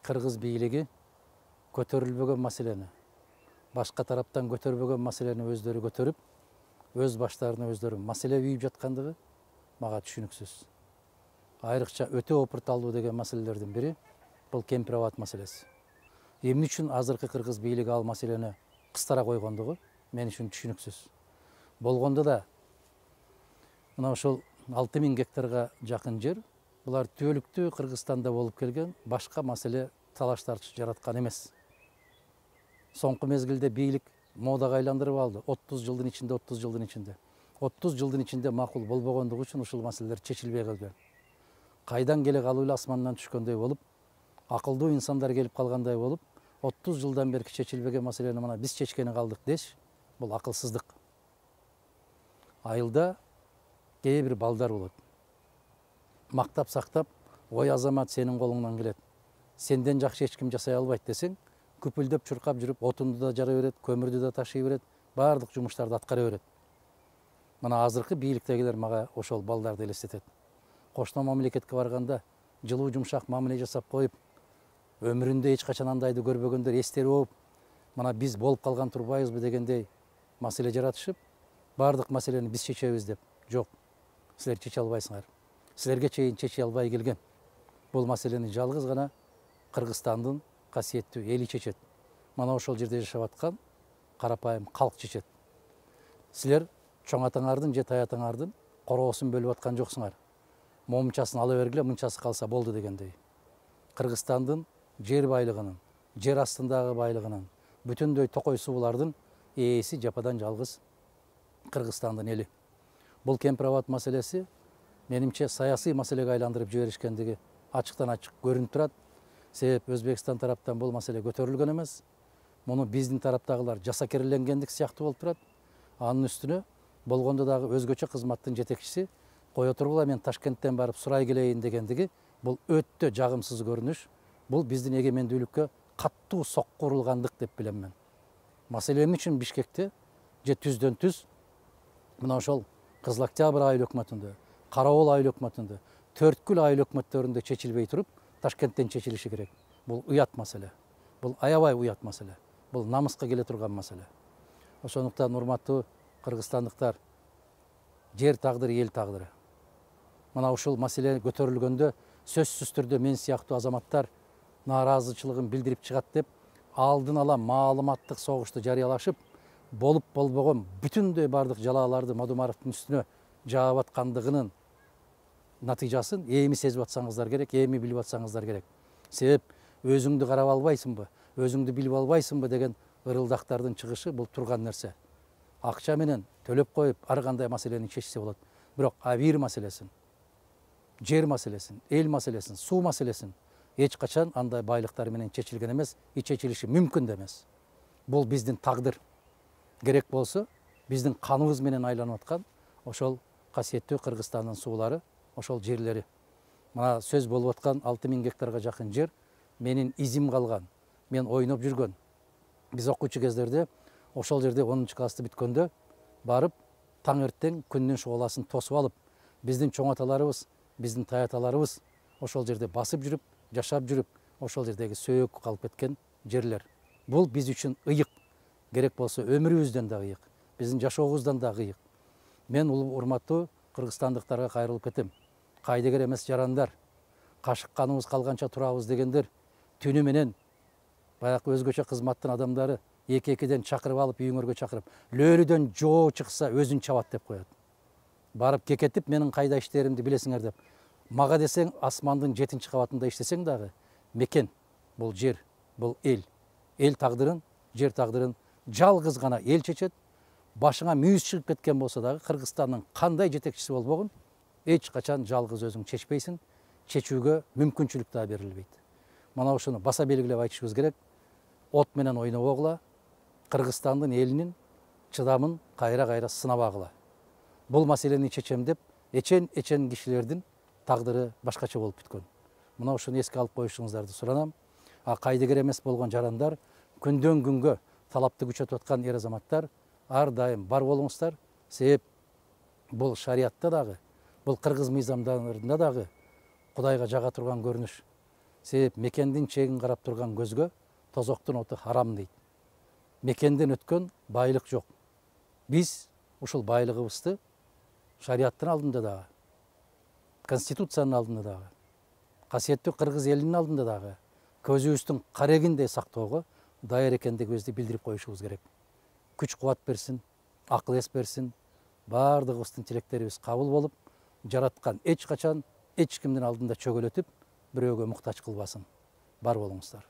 Кыргыз бийлиги көтөрүлбөгөн маселени, башка тараптан көтөрбөгөн маселени өздөрү көтөрүп, өз баштарына өздөрү маселе үйүп жаткандыгы мага түшүнүксүз. Айрыкча өтө опурталдуу деген маселелердин бири бул кемпир абад маселеси. Эмне үчүн азыркы кыргыз бийлиги ал маселени кыстара койгондугу мен үчүн түшүнүксүз. Болгондо да мына ошол 6000 гектарга жакын жер булар түбөлүктүү Кыргызстанда болуп келген башка маселе талаш тартыш жараткан эмес. Соңку мезгилде бийлик модага айландырып алды. 30 жылдын ичинде 30 жылдын ичинде макул болбогондугу үчүн ушул маселелер чечилбей калган. Кайдан келе калуу эле асмандан түшкөндөй болуп, акылдуу инсандар келип калгандай болуп, 30 жылдан бери чечилбеген маселени мына биз чечкени калдык деш, бул акылсыздык. Айылда кээ бир балдар болот. Мактап сактап, ой азамат сенин колуңдан келет. Сенден жакшы эч ким жасай албайт десең, күпүлдөп чуркап жүрүп, отунду да жара берет, көмүрдү да ташый берет, баардык жумуштарды аткара берет. Мына азыркы бийликтегилер мага ошол балдарды элестетет. Кошмо мамлекетке барганда жылуу жумшак мамиле жасап коюп, өмүрүндө эч качан андайды көрбөгөндөр эстери болуп, мына биз болуп калган турбайбызбы дегендей маселе жаратышып, баардык маселени биз чечебиз деп. Жок, силер чече албайсыңар. Силерге чейин чече албай келген. Бул маселени жалгыз гана Кыргызстандын касиеттүү эли чечет. Мана ошол жерде жашап аткан карапайым калк чечет. Силер чоң атаңардын же тай атаңардын короосун бөлүп аткан жоксуңар. Момчасын ала бергиле, мынчасы калса болду дегендей. Кыргызстандын жер байлыгынын, жер астындагы байлыгынын, бүтүндөй токой суулардын ээси жападан жалгыз Кыргызстандын эли. Бул кемпир абад маселеси менимче саясий маселеге айландырып жиберишкендиги ачыктан ачык көрүнүп турат. Себеп Өзбекстан тараптан бул маселе көтөрүлгөн эмес. Муну биздин тараптагылар жасакерленгендик сыяктуу болуп турат. Анын үстүнө болгондо дагы өзгөчө кызматтын жетекчиси кое тургула мен Ташкенттен барып сурай келейин дегендиги бул өтө жагымсыз көрүнүш. Бул биздин эгемендүүлүккө каттуу сокку урулгандык деп билем мен. Маселе эмне үчүн Бишкекте же түздөн түз мына ошол Кызыл Октябрь айыл өкмөтүндө, Карабол айыл өкмөтүндө, Төрткүл айыл өкмөттөрүндө чечилбей туруп, Ташкенттен чечилиши керек. Бул уят маселе. Бул аябай уят маселе. Бул намыска келе турган маселе. Ошондуктан урматтуу кыргызстандыктар, жер тагдыры эл тагдыры. Мына ушул маселе көтөрүлгөндө сөзсүз түрдө мен сыяктуу азаматтар нааразычылыгын билдирип чыгат деп алдын ала маалыматтык согушту жарыялашып, болуп болбогон бүтүндөй бардык жалааларды Мадумаровдун үстүнө жаап аткандыгынын натыйжасын эми сезип атсаңыздар керек, эми билип атсаңыздар керек. Себеп өзүңдү карап албайсыңбы, өзүңдү билип албайсыңбы деген ырылдактардын чыгышы бул турган нерсе. Акча менен төлөп коюп ар кандай маселени чечсе болот. Бирок бир маселесин, жер маселесин, эл маселесин, суу маселесин эч качан андай байлыктар менен чечилген эмес, чечилиши мүмкүн да эмес. Бул биздин тагдыр. Керек болсо биздин каныбыз менен айланып аткан ошол касиеттүү Кыргызстандын суулары, ошол жерлери. Мына сөз болуп аткан 6000 гектарга жакын жер менин изим калган, мен ойноп жүргөн. Биз окуучу кездерде ошол жерде 10 классты бүткөндө барып таң эртең күндүн шугаласын тосуп алып, биздин чоң аталарыбыз, биздин тай аталарыбыз ошол жерде басып жүрүп, жашап жүрүп, ошол жердеги сөөк калып кеткен жерлер. Бул биз үчүн ыйык. Керек болсо өмүрүбүздөн да ыйык, биздин жашообуздан да ыйык. Мен урматтуу кыргызстандыктарга кайрылып кетем. Кайдыгер эмес жарандар, кашык каныбыз калганча турабыз дегендер түнү менен баягы өзгөчө кызматтын адамдары эки-экиден чакырып алып үйүңөргө чакырып, лөөрүдөн жоо чыкса өзүн чабат деп коет. Барып кекетип менин кайда иштеримди билесиңер деп. Мага десең асмандын 7-чи кабатында иштесең дагы мекен бул жер, бул эл. Эл тагдырын, жер тагдырын жалгыз гана эл чечет. Башыңа мүйүз чыгып кеткен болсо дагы Кыргызстандын кандай жетекчиси болбогун эч качан жалгыз өзүң чечпейсиң, чечүүгө мүмкүнчүлүк да берилбейт. Мана ошону баса белгилеп айтышыбыз керек. От менен ойнобогула, Кыргызстандын элинин чыдамын кайра-кайра сынабагыла. Бул маселени чечем деп эчен кишилердин тагдыры башкача болуп бүткөн. Мына ошону эске алып коюшуңуздарды суранам. Кайдыгер эмес болгон жарандар, күндөн күнгө талапты күчөтүп аткан эр азаматтар ар дайым бар болуңуздар. Себеп бул шариатта дагы, бул кыргыз мыйзамдарында дагы Кудайга жага турган көрүнүш. Себеп мекендин чегин карап турган көзгө тозоктун оту харам дейт. Мекенден өткөн байлык жок. Биз ушул байлыгыбызды шариаттын алдында дагы, конституциянын алдында дагы, касиеттүү кыргыз элинин алдында дагы көзүбүздүн карегиндей сактоого даяр экендигибизди билдирип коюшубуз керек. Күч кубат берсин, акыл эс берсин, баардыгыбыздын тилектерибиз кабыл болуп, жараткан эч качан эч кимдин алдында чөгөлөтүп, бирөөгө муктач кылбасын. Бар болуңуздар.